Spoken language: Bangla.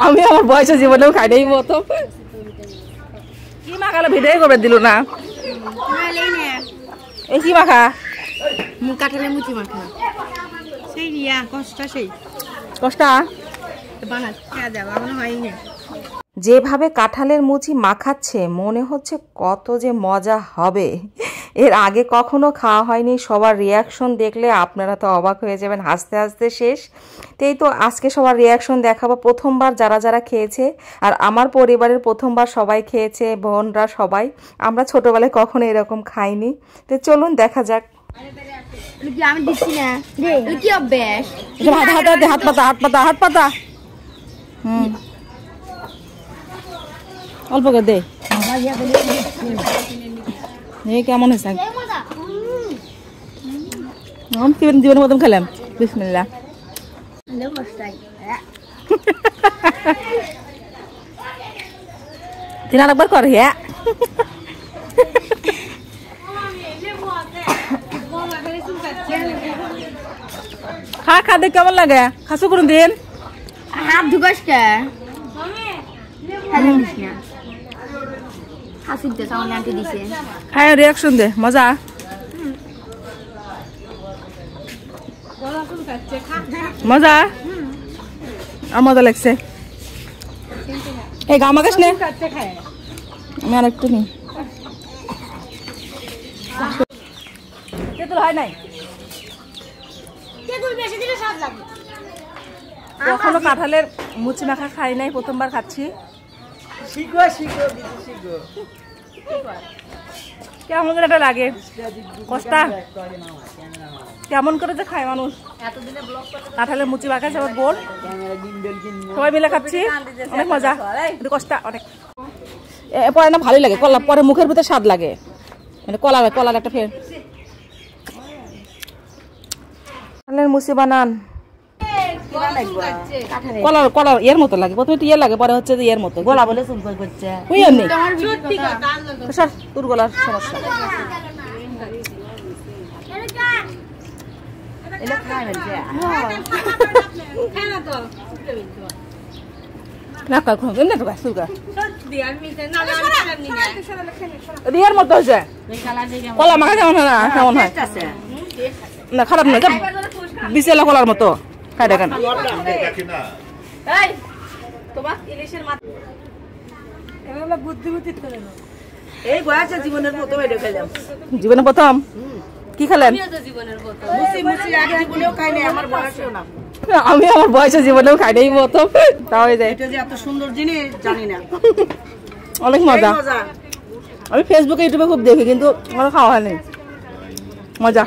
আমি আমার বয়সে জীবনেও খাই নাই প্রথম। কি মাখালে ভিডিও করে দিল না? এই কি মাখা? কাঁঠালের মুচি মাখা। সেই রিয়া কষ্ট সেই কষ্টা হয়নি। যেভাবে কাঁঠালের মুচি মাখাচ্ছে মনে হচ্ছে কত যে মজা হবে। এর আগে কখনো খাওয়া হয়নি, সবার রিয়াকশন দেখলে আপনারা তো অবাক হয়ে যাবেন, হাসতে হাসতে শেষ। তাই তো আজকে সবার রিয়াকশন দেখাবো, প্রথমবার যারা যারা খেয়েছে। আর আমার পরিবারের প্রথমবার সবাই খেয়েছে, বোনরা সবাই। আমরা ছোটবেলায় কখনো এরকম খাইনি। তো চলুন দেখা যাক। আমি দিচ্ছি না, কি অভ্যাস? হাত পাতা হাত পাতা হাত পাতা। অল্প করে দে। কেমন হয়েছে? জীবনের প্রথম খেলাম। বিসমিল্লাহ। তিন আরেকবার করে। হ্যাঁ খা খা দেখ কেমন লাগে। খাসু করুন দিন। হাত ধুকাস কে? খায় রিয়াকশন দে। মজা? মজা? আর মজা লাগছে। এই গামা গাছ নে, আমি আর একটু নি। হয় নাই কখনো কাঁঠালের মুচি মাখা খাই নাই, প্রথমবার খাচ্ছি। কেমন করে এটা লাগে কষ্টা? কেমন করে যে খায় মানুষ? কাঁঠালের মুচি মাখাচ্ছে আমার বোন, সবাই মিলে খাচ্ছি, অনেক মজা। কিন্তু কষ্টা অনেক। পরে না ভালোই লাগে, কলা পরে মুখের ভিতরে স্বাদ লাগে, মানে কলার কলার একটা ফের। কাঁঠালের মুচি বানান কলার কলার এর মতো লাগে, প্রথমে ইয়ে লাগে, পরে হচ্ছে এর মতো গলা বলে চুলকই করছে। তোর গলার সমস্যা। রিয়ার মতো হয়েছে কলা মাখা। কেমন হয় না? কেমন হয় না? খারাপ না, বিশেলা কলার মতো। খাই দেখেন জীবনে প্রথম কি খেলেন? আমি আমার বয়সে জীবনেও খাই নাই প্রথম। তাও এত সুন্দর জিনিস জানি না। অনেক মজা। আমি ফেসবুকে ইউটিউবে খুব দেখি, কিন্তু আমার খাওয়া হয়নি। মজা।